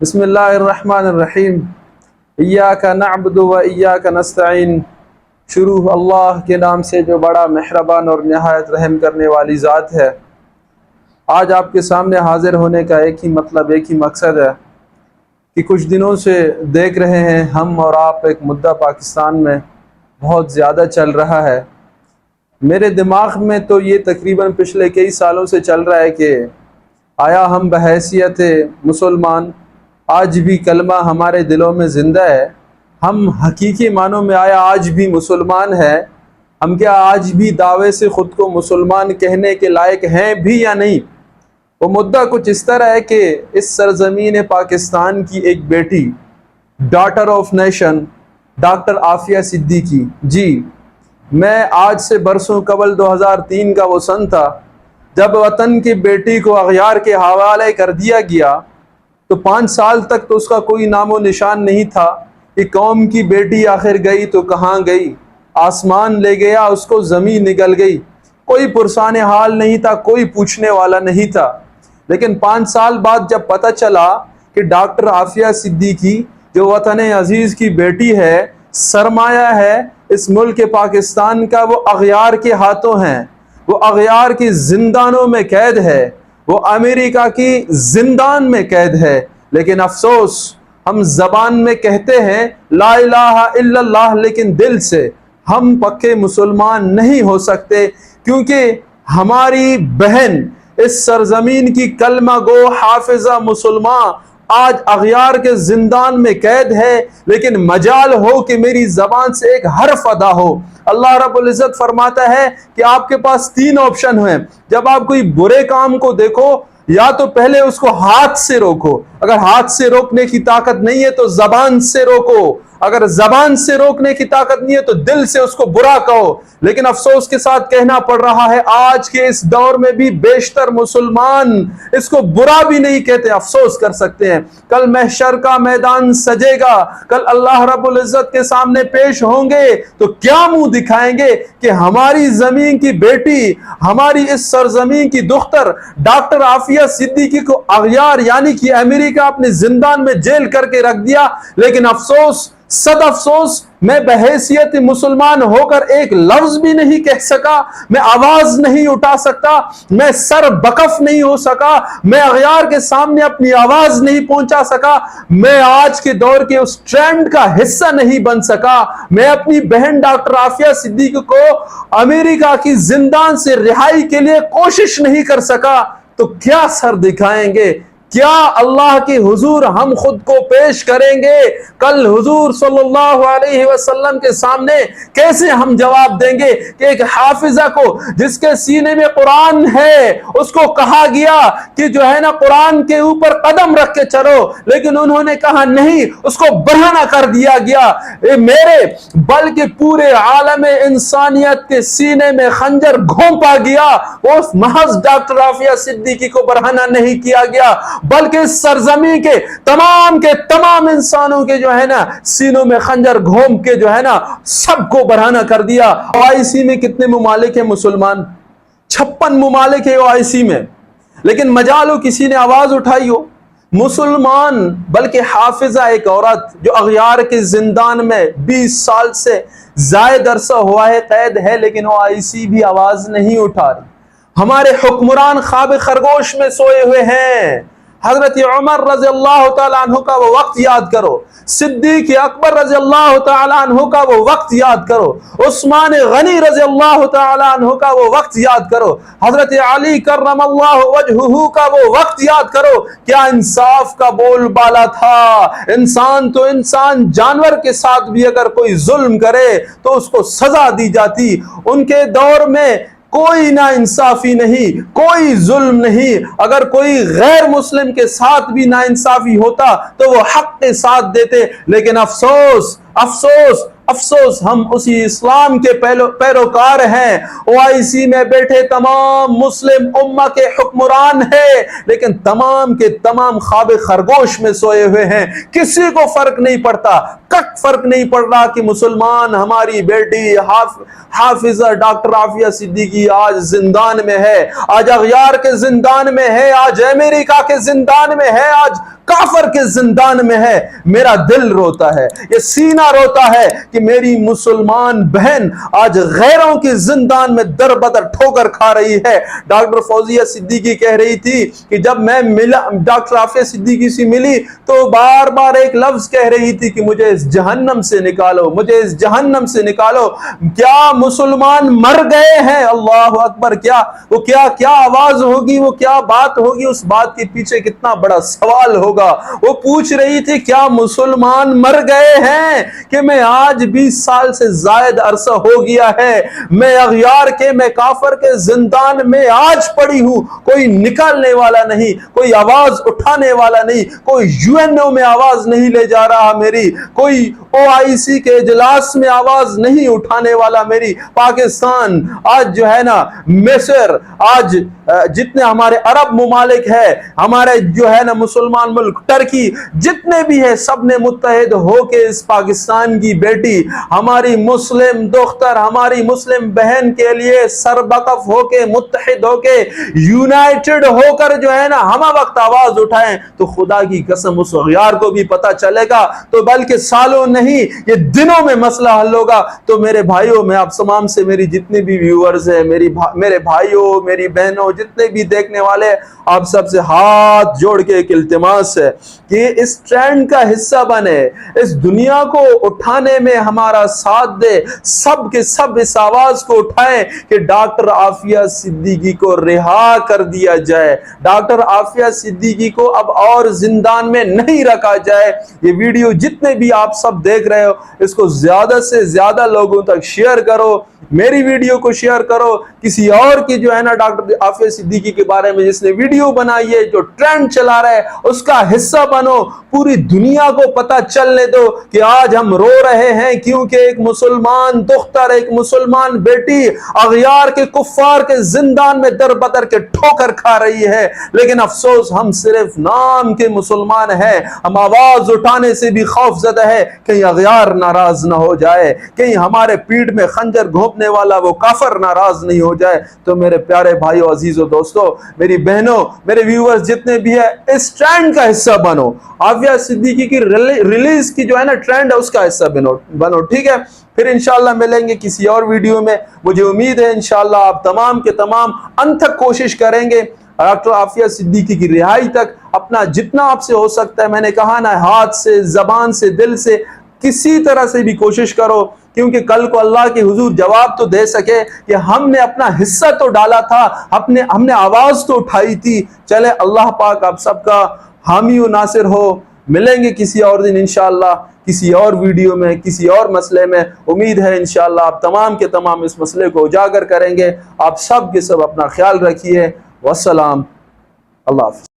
بسم اللہ الرحمن الرحیم ایاک نعبد و ایاک نستعین۔ شروع اللہ کے نام سے جو بڑا مہربان اور نہایت رحم کرنے والی ذات ہے۔ آج آپ کے سامنے حاضر ہونے کا ایک ہی مطلب، ایک ہی مقصد ہے کہ کچھ دنوں سے دیکھ رہے ہیں ہم اور آپ، ایک مدعا پاکستان میں بہت زیادہ چل رہا ہے۔ میرے دماغ میں تو یہ تقریباً پچھلے کئی سالوں سے چل رہا ہے کہ آیا ہم بحیثیت مسلمان آج بھی کلمہ ہمارے دلوں میں زندہ ہے؟ ہم حقیقی معنوں میں آیا آج بھی مسلمان ہیں؟ ہم کیا آج بھی دعوے سے خود کو مسلمان کہنے کے لائق ہیں بھی یا نہیں؟ وہ مدعا کچھ اس طرح ہے کہ اس سرزمین پاکستان کی ایک بیٹی، daughter of nation, doctor Aafia Siddiqui ji, میں آج سے برسوں قبل 2003 کا وہ سن تھا جب وطن کی بیٹی کو اغیار کے حوالے کر دیا گیا، تو 5 سال تک تو اس کا کوئی نام و نشان نہیں تھا کہ قوم کی بیٹی آخر گئی تو کہاں گئی۔ آسمان لے گیا اس کو، زمین نگل گئی، کوئی پرسان حال نہیں تھا، کوئی پوچھنے والا نہیں تھا۔ لیکن 5 سال بعد جب پتہ چلا کہ ڈاکٹر عافیہ صدیقی جو وطن عزیز کی بیٹی ہے، سرمایہ ہے اس ملک پاکستان کا، وہ اغیار کے ہاتھوں ہیں، وہ اغیار کی زندانوں میں قید ہے، وہ امریکہ کی زندان میں قید ہے۔ لیکن افسوس، ہم زبان میں کہتے ہیں لا الہ الا اللہ، لیکن دل سے ہم پکے مسلمان نہیں ہو سکتے، کیونکہ ہماری بہن اس سرزمین کی کلمہ گو حافظہ مسلمان آج اغیار کے زندان میں قید ہے۔ لیکن مجال ہو کہ میری زبان سے ایک حرف ادا ہو۔ اللہ رب العزت فرماتا ہے کہ آپ کے پاس 3 آپشن ہیں۔ جب آپ کوئی برے کام کو دیکھو، یا تو پہلے اس کو ہاتھ سے روکو، اگر ہاتھ سے روکنے کی طاقت نہیں ہے تو زبان سے روکو، اگر زبان سے روکنے کی طاقت نہیں ہے تو دل سے اس کو برا کہو۔ لیکن افسوس کے ساتھ کہنا پڑ رہا ہے آج کے اس دور میں بھی بیشتر مسلمان اس کو برا بھی نہیں کہتے، افسوس کر سکتے ہیں۔ کل محشر کا میدان سجے گا، کل اللہ رب العزت کے سامنے پیش ہوں گے تو کیا منہ دکھائیں گے کہ ہماری زمین کی بیٹی، ہماری اس سرزمین کی دختر ڈاکٹر عافیہ صدیقی کو اغیار یعنی کہ امریکہ اپنے زندان میں جیل کر کے رکھ دیا۔ لیکن افسوس، صد افسوس، میں بحیثیت مسلمان ہو کر ایک لفظ بھی نہیں کہہ سکا، میں آواز نہیں اٹھا سکتا، میں سر بکف نہیں ہو سکا، میں اغیار کے سامنے اپنی آواز نہیں پہنچا سکا، میں آج کے دور کے اس ٹرینڈ کا حصہ نہیں بن سکا، میں اپنی بہن ڈاکٹر عافیہ صدیقی کو امریکہ کی زندان سے رہائی کے لیے کوشش نہیں کر سکا، تو کیا سر دکھائیں گے؟ کیا اللہ کے حضور ہم خود کو پیش کریں گے؟ کل حضور صلی اللہ علیہ وسلم کے سامنے کیسے ہم جواب دیں گے کہ ایک حافظہ کو جس کے سینے میں قرآن ہے، اس کو کہا گیا کہ جو ہے نا قرآن کے اوپر قدم رکھ کے چلو، لیکن انہوں نے کہا نہیں، اس کو برہنہ کر دیا گیا۔ میرے بلکہ پورے عالم انسانیت کے سینے میں خنجر گھونپا گیا، وہ محض ڈاکٹر عافیہ صدیقی کو برہنہ نہیں کیا گیا، بلکہ سرزمین کے تمام انسانوں کے جو ہے نا سینوں میں خنجر گھونپ کے جو ہے نا سب کو برہنہ کر دیا۔ OIC میں کتنے ممالک ہیں مسلمان؟ 56 ممالک ہے OIC میں، لیکن مجال ہو کسی نے آواز اٹھائی ہو؟ مسلمان بلکہ حافظہ ایک عورت جو اغیار کے زندان میں 20 سال سے زائد عرصہ ہوا ہے، قید ہے، لیکن OIC بھی آواز نہیں اٹھا رہی۔ ہمارے حکمران خواب خرگوش میں سوئے ہوئے ہیں۔ حضرت عمر رضی اللہ تعالیٰ عنہ کا وہ وقت یاد کرو، صدیق اکبر رضی اللہ تعالیٰ عنہ کا وہ وقت یاد کرو، عثمان غنی رضی اللہ تعالیٰ عنہ کا وہ وقت یاد کرو، حضرت علی کرم اللہ وجہہ کا وہ وقت یاد کرو۔ کیا انصاف کا بول بالا تھا؟ انسان تو انسان، جانور کے ساتھ بھی اگر کوئی ظلم کرے تو اس کو سزا دی جاتی۔ ان کے دور میں کوئی نا انصافی نہیں، کوئی ظلم نہیں۔ اگر کوئی غیر مسلم کے ساتھ بھی نا انصافی ہوتا تو وہ حق کے ساتھ دیتے۔ لیکن افسوس افسوس، افسوس ہم اسی اسلام کے پیروکار ہیں. OIC میں بیٹھے تمام مسلم امہ کے حکمران ہیں لیکن تمام کے تمام خواب خرگوش میں سوئے ہوئے ہیں. کسی کو فرق نہیں پڑتا، کٹ فرق نہیں پڑ رہا کہ مسلمان ہماری بیٹی حافظہ ڈاکٹر عافیہ صدیقی آج زندان میں ہے، آج اغیار کے زندان میں ہے، آج امریکہ کے زندان میں ہے، آج کافر کے زندان میں ہے. میرا دل روتا ہے، یہ سینہ روتا ہے کہ میری مسلمان بہن آج غیروں کے زندان میں در بدر ٹھوکر کھا رہی ہے. ڈاکٹر فوزیہ صدیقی کہہ رہی تھی کہ جب میں ڈاکٹر عافیہ صدیقی سے ملی تو بار بار ایک لفظ کہہ رہی تھی کہ مجھے اس جہنم سے نکالو، مجھے اس جہنم سے نکالو. کیا مسلمان مر گئے ہیں؟ اللہ اکبر. کیا آواز ہوگی، وہ کیا بات ہوگی، اس بات کے پیچھے کتنا بڑا سوال ہوگا. وہ پوچھ رہی تھی کیا مسلمان مر گئے ہیں کہ میں آج 20 سال سے زائد عرصہ ہو گیا ہے، میں اغیار کے، میں کافر کے زندان میں آج پڑی ہوں، کوئی نکالنے والا نہیں، کوئی آواز اٹھانے والا نہیں، کوئی UNO میں آواز نہیں لے جا رہا میری، کوئی OIC کے اجلاس میں آواز نہیں اٹھانے والا میری. پاکستان آج جو ہے نا، مصر، آج جتنے ہمارے عرب ممالک ہے، ہمارے جو ہے نا مسلمان ملک، ٹرکی، جتنے بھی ہے، سب نے متحد ہو کے اس پاکستان کی بیٹی، ہماری مسلم دختر، ہماری مسلم بہن کے لیے سربقف ہو کے، متحد ہو کے، یونائٹڈ ہو کر جو ہے نا ہمہ وقت آواز اٹھائیں. تو خدا کی قسم اس اغیار کو بھی پتا چلے گا، تو بلکہ سالوں نہیں، یہ دنوں میں مسئلہ حل ہوگا. تو میرے بھائیوں، میں آپ تمام سے، میری جتنے بھی ویورز ہیں، میرے بھائیوں، میری بہنوں، جتنے بھی دیکھنے والے، آپ سب سے ہاتھ جوڑ کے ایک التماس ہے کہ اس ٹرینڈ کا حصہ بنے، اس دنیا کو اٹھانے میں ہمارا ساتھ دے. سب کے سب اس آواز کو اٹھائیں کہ ڈاکٹر عافیہ صدیقی کو رہا کر دیا جائے، ڈاکٹر عافیہ صدیقی کو اب اور زندان میں نہیں رکھا جائے. یہ ویڈیو جتنے بھی آپ سب دیکھ رہے ہو، اس کو زیادہ سے زیادہ لوگوں تک شیئر کرو، میری ویڈیو کو شیئر کرو. کسی اور کی جو ہے نا ڈاکٹر عافیہ صدیقی کے بارے میں جس نے ویڈیو بنائی ہے، جو ٹرینڈ چلا رہا ہے، اس کا حصہ بنو. پوری دنیا کو پتا چلنے دو کہ آج ہم رو رہے ہیں کیونکہ ایک مسلمان دختر، ایک مسلمان بیٹی اغیار کے، کفار کے زندان میں در بدر کے ٹھوکر کھا رہی ہے. لیکن افسوس ہم صرف نام کے مسلمان ہیں، ہم آواز اٹھانے سے بھی خوف زدہ ہے کہیں اغیار ناراض نہ ہو جائے، کہیں ہمارے پیٹھ میں خنجر گھونپنے والا وہ کافر ناراض نہیں ہو جائے. تو میرے پیارے بھائیو، عزیزو، دوستو، میری بہنوں، میرے ویورز جتنے بھی ہیں، اس ٹرینڈ کا حصہ بنو. عافیہ صدیقی کی ریلیز کی جو ہے نا ٹرینڈ ہے، اس کا حصہ بنو. ٹھیک ہے، پھر انشاءاللہ ملیں گے کسی اور ویڈیو میں. مجھے امید ہے انشاءاللہ آپ تمام کے تمام انت تک کوشش کریں گے ڈاکٹر عافیہ صدیقی کی رہائی تک اپنا جتنا آپ سے ہو سکتا ہے. میں نے کہا نا، ہاتھ سے، زبان سے، دل سے، کسی طرح سے بھی کوشش کرو، کیونکہ کل کو اللہ کے حضور جواب تو دے سکے کہ ہم نے اپنا حصہ تو ڈالا تھا، ہم نے آواز تو اٹھائی تھی. چلے اللہ پاک آپ سب کا حامی و ناصر ہو. ملیں گے کسی اور دن انشاءاللہ، کسی اور ویڈیو میں، کسی اور مسئلے میں. امید ہے انشاءاللہ آپ تمام کے تمام اس مسئلے کو اجاگر کریں گے. آپ سب کے سب اپنا خیال رکھیے. والسلام. اللہ حافظ.